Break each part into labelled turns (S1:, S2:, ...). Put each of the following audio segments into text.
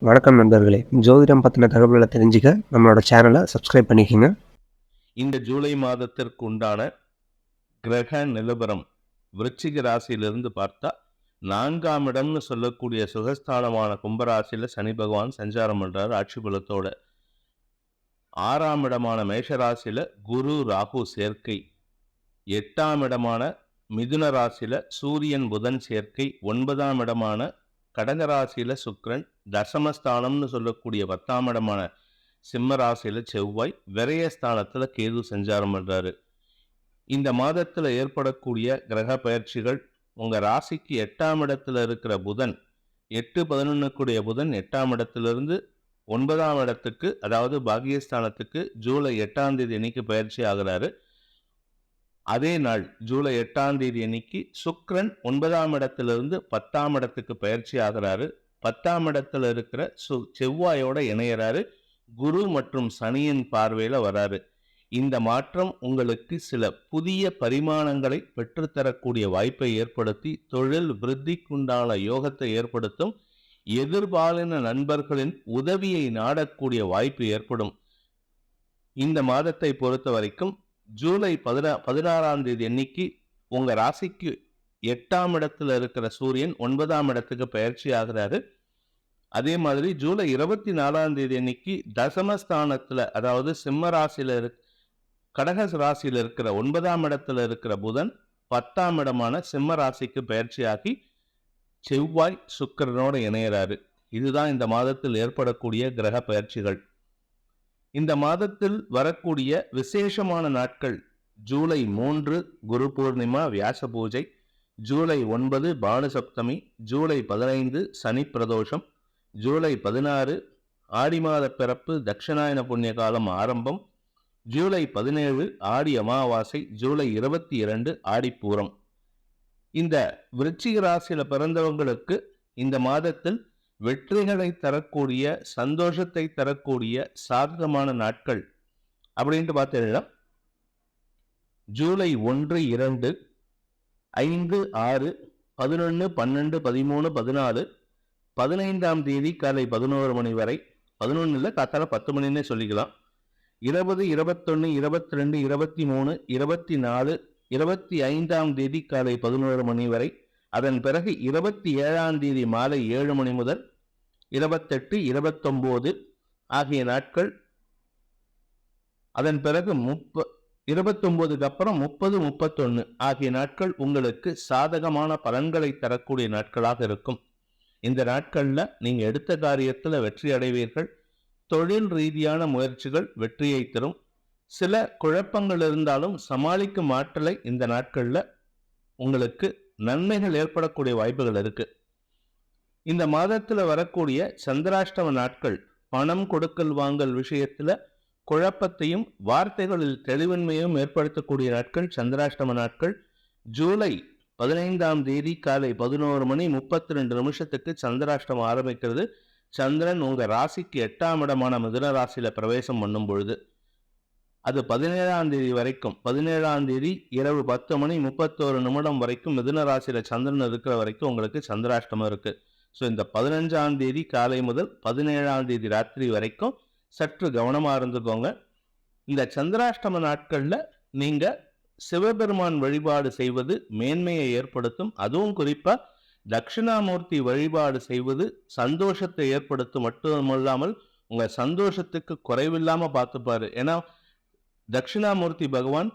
S1: வணக்கம் நண்பர்களே. ஜோதிடம் பத்தின தகவல்கள தெரிஞ்சுக்க நம்மளோட சேனல சப்ஸ்கிரைப் பண்ணிக்கங்க.
S2: இந்த ஜூலை மாதத்திற்கு உண்டான கிரக நிலவரம் விருச்சிக ராசியிலிருந்து பார்த்தா 4ஆம் இடம்னு சொல்லக்கூடிய சுகஸ்தானமான கும்பராசியில சனி பகவான் சஞ்சாரம் பண்றாரு ஆட்சி பலத்தோட. 6ஆம் இடமான மேஷராசியில குரு ராகு சேர்க்கை, 8ஆம் இடமான மிதுன ராசியில சூரியன் புதன் சேர்க்கை, 9ஆம் இடமான கடகராசியில சுக்கிரன், தசமஸ்தானம்னு சொல்லக்கூடிய 10ஆம் இடமான சிம்ம ராசியில செவ்வாய், விரயஸ்தானத்துல கேது சஞ்சாரம் பண்றாரு. இந்த மாதத்துல ஏற்படக்கூடிய கிரக பயிற்சிகள் உங்க ராசிக்கு 8ஆம் இடத்துல இருக்கிற புதன் 8-11 கூடிய புதன் 8ஆம் இடத்திலிருந்து 9ஆம் இடத்துக்கு, அதாவது பாகியஸ்தானத்துக்கு ஜூலை 8ஆம் தேதி அன்னைக்கு பயிற்சி ஆகிறாரு. அதே நாள் ஜூலை 8ஆம் தேதி அன்னைக்கு சுக்கிரன் 9ஆம் இடத்திலிருந்து 10ஆம் இடத்துக்கு பயிற்சி ஆகிறாரு. 10ஆம் இடத்துல இருக்கிற செவ்வாயோட இணையறாரு. குரு மற்றும் சனியின் பார்வையில வராரு. இந்த மாற்றம் உங்களுக்கு சில புதிய பரிமாணங்களை பெற்றுத்தரக்கூடிய வாய்ப்பை ஏற்படுத்தி தொழில் விருத்திக்குண்டான யோகத்தை ஏற்படுத்தும். எதிர்பாலின நண்பர்களின் உதவியை நாடக்கூடிய வாய்ப்பு ஏற்படும். இந்த மாதத்தை பொறுத்த வரைக்கும் ஜூலை 16ஆம் தேதி அன்னைக்கு உங்க ராசிக்கு 8ஆம் இடத்துல இருக்கிற சூரியன் 9ஆம் இடத்துக்கு பயிற்சி ஆகிறாரு. அதே மாதிரி ஜூலை 24ஆம் தேதி அன்னைக்கு தசமஸ்தானத்துல, அதாவது சிம்ம ராசியில கடக ராசியில இருக்கிற 9ஆம் இடத்துல இருக்கிற புதன் 10ஆம் இடமான சிம்ம ராசிக்கு பயிற்சியாகி செவ்வாய் சுக்கிரனோட இணையறாரு. இதுதான் இந்த மாதத்தில் ஏற்படக்கூடிய கிரக பயிற்சிகள். இந்த மாதத்தில் வரக்கூடிய விசேஷமான நாட்கள் ஜூலை 3 குரு பூர்ணிமா வியாச பூஜை, ஜூலை 9 பானு சப்தமி, ஜூலை 15 சனி பிரதோஷம், ஜூலை 16 ஆடி மாத பிறப்பு தட்சிணாயன புண்ணிய காலம் ஆரம்பம், ஜூலை 17 ஆடி அமாவாசை, ஜூலை 22 ஆடிப்பூரம். இந்த விருச்சிக ராசியில பிறந்தவங்களுக்கு இந்த மாதத்தில் வெற்றிகளை தரக்கூடிய, சந்தோஷத்தை தரக்கூடிய சாதகமான நாட்கள் அப்படின்ட்டு பார்த்தீங்கன்னா ஜூலை 1, 2, 5, 6, 11, 12, 13, 14, 15ஆம் தேதி காலை 11 மணி வரை, 11 இல்லை காத்தால 10 மணின்னே சொல்லிக்கலாம், 20, 21, 22, 23, 24, 25ஆம் தேதி காலை 11 மணி வரை, அதன் பிறகு 27ஆம் தேதி மாலை 7 மணி முதல் 28, 29 ஆகிய நாட்கள், அதன் பிறகு 29க்கு அப்புறம் 30, 31 ஆகிய நாட்கள் உங்களுக்கு சாதகமான பலன்களை தரக்கூடிய நாட்களாக இருக்கும். இந்த நாட்கள்ல நீங்க எடுத்த காரியத்துல வெற்றி அடைவீர்கள். தொழில் ரீதியான முயற்சிகள் வெற்றியை தரும். சில குழப்பங்கள் இருந்தாலும் சமாளிக்கும் ஆற்றலை இந்த நாட்கள்ல உங்களுக்கு நன்மைகள் ஏற்படக்கூடிய வாய்ப்புகள் இருக்கு. இந்த மாதத்துல வரக்கூடிய சந்திராஷ்டம நாட்கள் பணம் கொடுக்கல் வாங்கல் விஷயத்துல குழப்பத்தையும் வார்த்தைகளில் தெளிவின்மையும் ஏற்படுத்தக்கூடிய நாட்கள் சந்திராஷ்டம நாட்கள். ஜூலை 15ஆம் தேதி காலை 11 மணி 32 நிமிஷத்துக்கு சந்திராஷ்டமம் ஆரம்பிக்கிறது. சந்திரன் உங்க ராசிக்கு 8ஆம் இடமான மிதுன ராசியில பிரவேசம் பண்ணும் பொழுது அது 17ஆம் தேதி வரைக்கும், 17ஆம் தேதி இரவு 10 மணி 31 நிமிடம் வரைக்கும் மிதுன ராசியில சந்திரன் இருக்கிற வரைக்கும் உங்களுக்கு சந்திராஷ்டமம் இருக்கு. ஸோ இந்த 15ஆம் தேதி காலை முதல் 17ஆம் தேதி ராத்திரி வரைக்கும் சற்று கவனமா இருந்துக்கோங்க. இந்த சந்திராஷ்டம நாட்கள்ல நீங்க சிவபெருமான் வழிபாடு செய்வது மேன்மையை ஏற்படுத்தும். அதுவும் குறிப்பா தட்சிணாமூர்த்தி வழிபாடு செய்வது சந்தோஷத்தை ஏற்படுத்தும் மட்டுமல்லாமல் உங்க சந்தோஷத்துக்கு குறைவில்லாம பார்த்துப்பாரு. ஏன்னா தட்சிணாமூர்த்தி பகவான்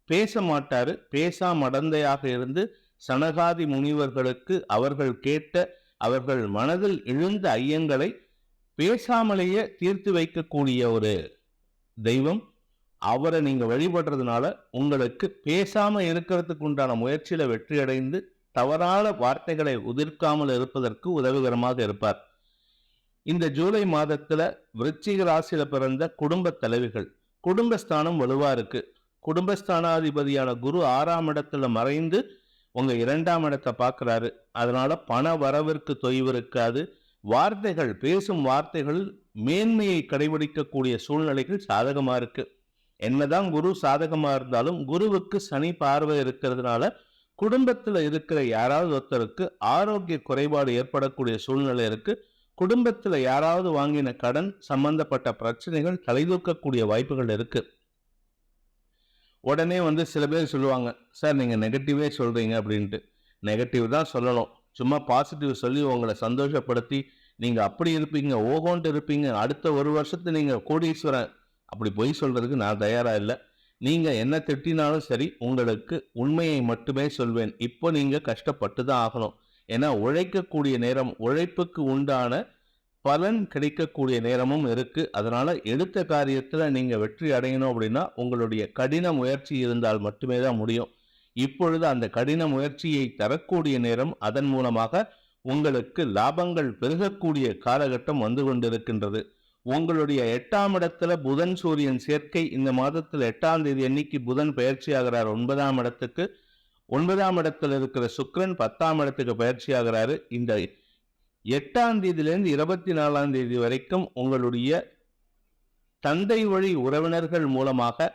S2: பேச மாட்டாரு. பேசா மடந்தையாக இருந்து சனகாதி முனிவர்களுக்கு அவர்கள் கேட்ட, அவர்கள் மனதில் எழுந்த ஐயங்களை பேசாமலேயே தீர்த்து வைக்கக்கூடிய ஒரு தெய்வம். அவரை நீங்க வழிபடுறதுனால உங்களுக்கு பேசாம இருக்கிறதுக்கு உண்டான முயற்சியில வெற்றி அடைந்து தவறான வார்த்தைகளை உதிர்க்காமல் இருப்பதற்கு உதவிகரமாக இருப்பார். இந்த ஜூலை மாதத்துல விருச்சிக ராசியில பிறந்த குடும்ப தலைவிகள், குடும்பஸ்தானம் வலுவா இருக்கு. குடும்பஸ்தானாதிபதியான குரு 6ஆம் இடத்துல மறைந்து உங்க 2ஆம் இடத்தை பார்க்கிறாரு. அதனால பண வரவிற்கு தொய்வு இருக்காது. வார்த்தைகள், பேசும் வார்த்தைகளில் மேன்மையை கடைபிடிக்கக்கூடிய சூழ்நிலைகள் சாதகமா இருக்கு. என்னதான் குரு சாதகமா இருந்தாலும் குருவுக்கு சனி பார்வை இருக்கிறதுனால குடும்பத்துல இருக்கிற யாராவது ஒருத்தருக்கு ஆரோக்கிய குறைபாடு ஏற்படக்கூடிய சூழ்நிலை இருக்கு. குடும்பத்துல யாராவது வாங்கின கடன் சம்பந்தப்பட்ட பிரச்சனைகள் தலைதூக்கக்கூடிய வாய்ப்புகள் இருக்கு. உடனே சில பேர் சொல்லுவாங்க, சார் நீங்க நெகட்டிவே சொல்றீங்க அப்படின்ட்டு. நெகட்டிவ் தான் சொல்லணும். சும்மா பாசிட்டிவ் சொல்லி உங்களை சந்தோஷப்படுத்தி நீங்க அப்படி இருப்பீங்க, ஓகோன்ட்டு இருப்பீங்க, அடுத்த 1 வருஷத்துல நீங்க கோடீஸ்வரன், அப்படி பொய் சொல்றதுக்கு நான் தயாரா இல்லை. நீங்க என்ன திட்டினாலும் சரி, உங்களுக்கு உண்மையை மட்டுமே சொல்வேன். இப்போ நீங்க கஷ்டப்பட்டு தான் ஆகணும். ஏன்னா உழைக்கக்கூடிய நேரம், உழைப்புக்கு உண்டான பலன் கிடைக்கக்கூடிய நேரமும் இருக்கு. அதனால எடுத்த காரியத்துல நீங்க வெற்றி அடையணும் அப்படின்னா உங்களுடைய கடின முயற்சி இருந்தால் மட்டுமே தான் முடியும். இப்பொழுது அந்த கடின முயற்சியை தரக்கூடிய நேரம், அதன் மூலமாக உங்களுக்கு லாபங்கள் பெருகக்கூடிய காலகட்டம் வந்து கொண்டிருக்கின்றது. உங்களுடைய 8ஆம் இடத்துல புதன் சூரியன் சேர்க்கை இந்த மாதத்தில் 8ஆம் தேதி அன்னைக்கு புதன் பயிற்சி ஆகிறார் 9ஆம் இடத்துக்கு. 9ஆம் இடத்துல இருக்கிற சுக்கிரன் 10ஆம் இடத்துக்கு பயிற்சி ஆகிறாரு. இந்த 8ஆம் தேதியிலிருந்து 24ஆம் தேதி வரைக்கும் உங்களுடைய தந்தை வழி உறவினர்கள் மூலமாக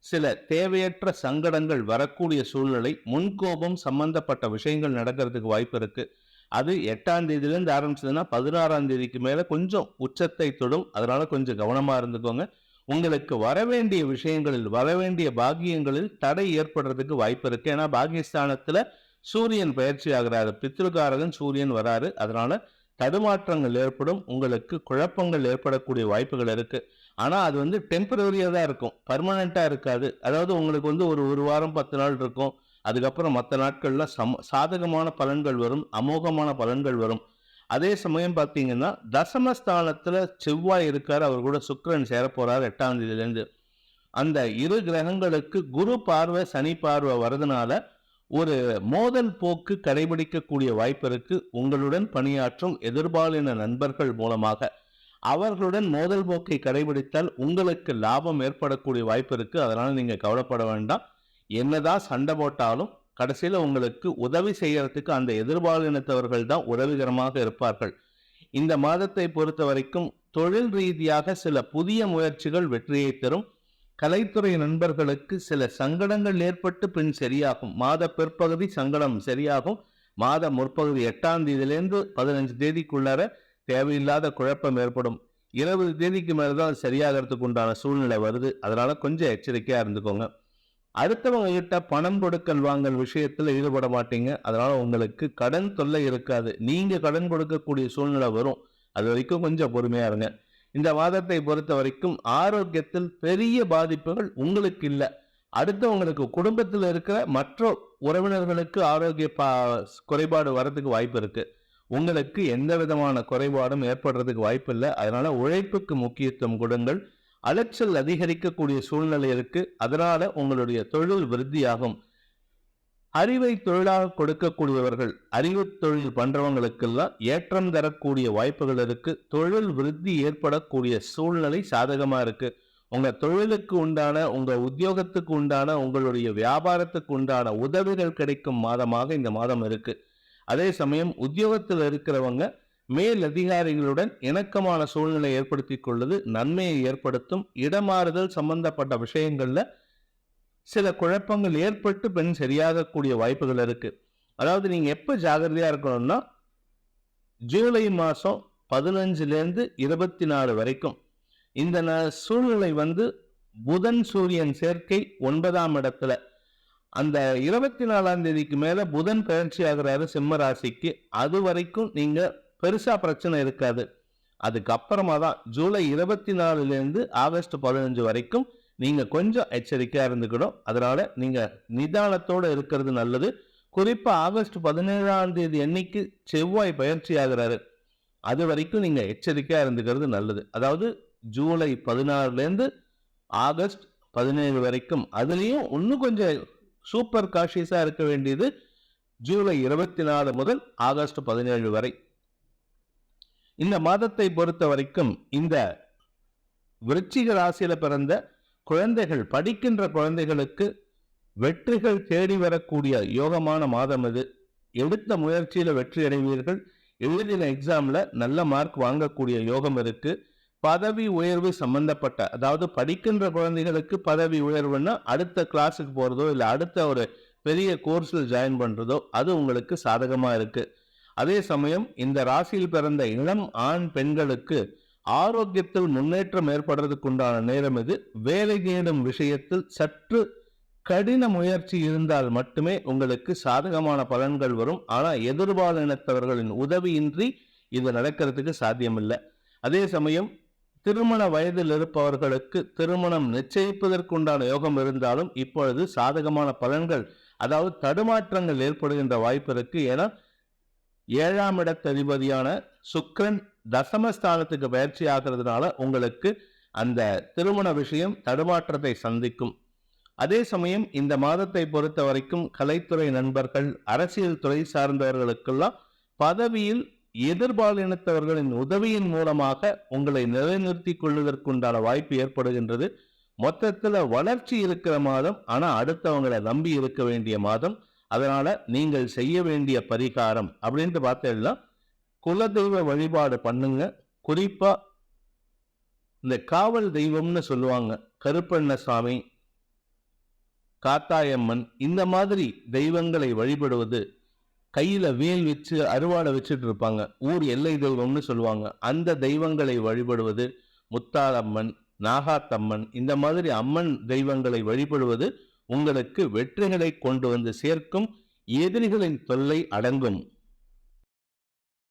S2: சில தேவையற்ற சங்கடங்கள் வரக்கூடிய சூழ்நிலை, முன்கோபம் சம்பந்தப்பட்ட விஷயங்கள் நடக்கிறதுக்கு வாய்ப்பு இருக்கு. அது 8ஆம் தேதியிலிருந்து ஆரம்பிச்சதுன்னா 16ஆம் தேதிக்கு மேல கொஞ்சம் உச்சத்தை தொடும். அதனால கொஞ்சம் கவனமா இருந்துக்கோங்க. உங்களுக்கு வரவேண்டிய விஷயங்களில், வரவேண்டிய பாக்கியங்களில் தடை ஏற்படுறதுக்கு வாய்ப்பு இருக்கு. ஏன்னா பாகியஸ்தானத்துல சூரியன் பயிற்சி ஆகிறாரு, பித்ருகாரகன் சூரியன் வராரு. அதனால தடுமாற்றங்கள் ஏற்படும், உங்களுக்கு குழப்பங்கள் ஏற்படக்கூடிய வாய்ப்புகள் இருக்கு. ஆனா அது டெம்பரரியா தான் இருக்கும், பர்மனண்டா இருக்காது. அதாவது உங்களுக்கு ஒரு வாரம் 10 நாள் இருக்கும். அதுக்கப்புறம் மற்ற நாட்கள்ல சாதகமான பலன்கள் வரும், அமோகமான பலன்கள் வரும். அதே சமயம் பார்த்தீங்கன்னா தசமஸ்தானத்துல செவ்வாய் இருக்காரு, அவர் கூட சுக்கிரன் சேர போறாரு 8ஆம் தேதியிலிருந்து. அந்த 2 கிரகங்களுக்கு குரு பார்வை சனி பார்வை வரதுனால ஒரு மோதல் போக்கு கடைபிடிக்கக்கூடிய வாய்ப்பு இருக்கு. உங்களுடன் பணியாற்றும் எதிர்பாலின நண்பர்கள் மூலமாக அவர்களுடன் மோதல் போக்கை கடைபிடித்தால் உங்களுக்கு லாபம் ஏற்படக்கூடிய வாய்ப்பு இருக்கு. அதனால நீங்க கவலைப்பட வேண்டாம். என்னதான் சண்டை போட்டாலும் கடைசியில உங்களுக்கு உதவி செய்யறதுக்கு அந்த எதிர்பாலினத்தவர்கள் தான் உதவிகரமாக இருப்பார்கள். இந்த மாதத்தை பொறுத்த வரைக்கும் தொழில் ரீதியாக சில புதிய முயற்சிகள் வெற்றியை தரும். கலைத்துறை நண்பர்களுக்கு சில சங்கடங்கள் ஏற்பட்டு பின் சரியாகும். மாத பிற்பகுதி சங்கடம் சரியாகும். மாத முற்பகுதி 8ஆம் தேதியிலிருந்து 15 தேதிக்குள்ளார தேவையில்லாத குழப்பம் ஏற்படும். 20 தேதிக்கு மேலதான் சரியாகிறதுக்கு உண்டான சூழ்நிலை வருது. அதனால கொஞ்சம் எச்சரிக்கையா இருந்துக்கோங்க. அடுத்தவங்க கிட்ட பணம் கொடுக்கல் வாங்கல் விஷயத்துல ஈடுபட மாட்டீங்க. அதனால உங்களுக்கு கடன் தொல்லை இருக்காது. நீங்க கடன் கொடுக்கக்கூடிய சூழ்நிலை வரும். அது வரைக்கும் கொஞ்சம் பொறுமையா இருங்க. இந்த மாதத்தை பொறுத்த வரைக்கும் ஆரோக்கியத்தில் பெரிய பாதிப்புகள் உங்களுக்கு இல்லை. அடுத்தவங்களுக்கு குடும்பத்தில் இருக்கிற மற்ற உறவினர்களுக்கு ஆரோக்கிய குறைபாடு வர்றதுக்கு வாய்ப்பு இருக்கு. உங்களுக்கு எந்த விதமான குறைபாடும் ஏற்படுறதுக்கு வாய்ப்பு இல்லை. அதனால உழைப்புக்கு முக்கியத்துவம் கொடுங்கள். அலைச்சல் அதிகரிக்கக்கூடிய சூழ்நிலை இருக்கு. அதனால உங்களுடைய தொழில் விருத்தியாகும். அறிவை தொழிலாக கொடுக்கக்கூடியவர்கள், அறிவு தொழில் பண்றவங்களுக்கெல்லாம் ஏற்றம் தரக்கூடிய வாய்ப்புகள் இருக்கு. தொழில் விருத்தி ஏற்படக்கூடிய சூழ்நிலை சாதகமா இருக்கு. உங்க தொழிலுக்கு உண்டான, உங்க உத்தியோகத்துக்கு உண்டான, உங்களுடைய வியாபாரத்துக்கு உண்டான உதவிகள் கிடைக்கும் மாதமாக இந்த மாதம் இருக்கு. அதே சமயம் உத்தியோகத்தில் இருக்கிறவங்க மேல் அதிகாரிகளுடன் இணக்கமான சூழ்நிலை ஏற்படுத்தி கொள்வது நன்மையை ஏற்படுத்தும். இடமாறுதல் சம்பந்தப்பட்ட விஷயங்கள்ல சில குழப்பங்கள் ஏற்பட்டு பின் சரியாகக்கூடிய வாய்ப்புகள் இருக்கு. அதாவது நீங்க எப்ப ஜாகிரதையா இருக்கணும்னா ஜூலை மாசம் 15லேருந்து 24 வரைக்கும் இந்த சூழ்நிலை புதன் சூரியன் சேர்க்கை 9ஆம் இடத்துல. அந்த 24ஆம் தேதிக்கு மேல புதன் பயிற்சி ஆகிறாரு சிம்ம ராசிக்கு. அது வரைக்கும் நீங்க பெருசா பிரச்சனை இருக்காது. அதுக்கப்புறமா தான் ஜூலை 24லேருந்து ஆகஸ்ட் 15 வரைக்கும் நீங்க கொஞ்சம் எச்சரிக்கையா இருந்துக்கணும். அதனால நீங்க நிதானத்தோட இருக்கிறது நல்லது. குறிப்பா ஆகஸ்ட் 17ஆம் தேதி அன்னைக்கு செவ்வாய் பயிற்சி ஆகிறாரு. அது வரைக்கும் நீங்க எச்சரிக்கையா இருந்துக்கிறது நல்லது. அதாவது ஜூலை 16லேருந்து ஆகஸ்ட் 17 வரைக்கும். அதுலயும் இன்னும் கொஞ்சம் சூப்பர் காஷியஸா இருக்க வேண்டியது ஜூலை 24 முதல் ஆகஸ்ட் 17 வரை. இந்த மாதத்தை பொறுத்த வரைக்கும் இந்த விருச்சிக ராசியில பிறந்த குழந்தைகள், படிக்கின்ற குழந்தைகளுக்கு வெற்றிகள் தேடி வரக்கூடிய யோகமான மாதம் இது. எடுத்த முயற்சியில வெற்றி அடைவீர்கள். எழுதின எக்ஸாம்ல நல்ல மார்க் வாங்கக்கூடிய யோகம் இருக்கு. பதவி உயர்வு சம்பந்தப்பட்ட, அதாவது படிக்கின்ற குழந்தைகளுக்கு பதவி உயர்வுன்னா அடுத்த கிளாஸுக்கு போறதோ இல்லை அடுத்த ஒரு பெரிய கோர்ஸில் ஜாயின் பண்றதோ அது உங்களுக்கு சாதகமா இருக்கு. அதே சமயம் இந்த ராசியில் பிறந்த இளம் ஆண் பெண்களுக்கு ஆரோக்கியத்தில் முன்னேற்றம் ஏற்படுறதுக்கு உண்டான நேரம் இது. வேலை தேடும் விஷயத்தில் சற்று கடின முயற்சி இருந்தால் மட்டுமே உங்களுக்கு சாதகமான பலன்கள் வரும். ஆனா எதிர்பாலினத்தவர்களின் உதவியின்றி இது நடக்கிறதுக்கு சாத்தியமில்லை. அதே சமயம் திருமண வயதில் இருப்பவர்களுக்கு திருமணம் நிச்சயிப்பதற்குண்டான யோகம் இருந்தாலும் இப்பொழுது சாதகமான பலன்கள், அதாவது தடுமாற்றங்கள் ஏற்படுகின்ற வாய்ப்பு இருக்கு. ஏன்னா 7ஆம் இடத்ததிபதியான சுக்கிரன் தசமஸ்தானத்துக்கு பயிற்சி ஆகிறதுனால உங்களுக்கு அந்த திருமண விஷயம் தடுமாற்றத்தை சந்திக்கும். அதே சமயம் இந்த மாதத்தை பொறுத்த வரைக்கும் கலைத்துறை நண்பர்கள், அரசியல் துறை சார்ந்தவர்களுக்கெல்லாம் பதவியில் எதிர்பாலினத்தவர்களின் உதவியின் மூலமாக உங்களை நிலைநிறுத்திக் கொள்வதற்குண்டான வாய்ப்பு ஏற்படுகின்றது. மொத்தத்துல வளர்ச்சி இருக்கிற மாதம், ஆனா அடுத்தவங்களை நம்பி இருக்க வேண்டிய மாதம். அதனால நீங்கள் செய்ய வேண்டிய பரிகாரம் அப்படின்ட்டு பார்த்தீங்கன்னா குலதெய்வ வழிபாடு பண்ணுங்க. குறிப்பா இந்த காவல் தெய்வம்னு சொல்லுவாங்க, கருப்பண்ணசாமி, காத்தாயம்மன், இந்த மாதிரி தெய்வங்களை வழிபடுவது, கையில வேல் வச்சு அருவாளை வச்சுட்டு இருப்பாங்க, ஊர் எல்லை தெய்வம்னு சொல்லுவாங்க, அந்த தெய்வங்களை வழிபடுவது, முத்தாளம்மன், நாகாத்தம்மன், இந்த மாதிரி அம்மன் தெய்வங்களை வழிபடுவது உங்களுக்கு வெற்றிகளை கொண்டு வந்து சேர்க்கும். எதிரிகளின் தொல்லை அடங்கும்.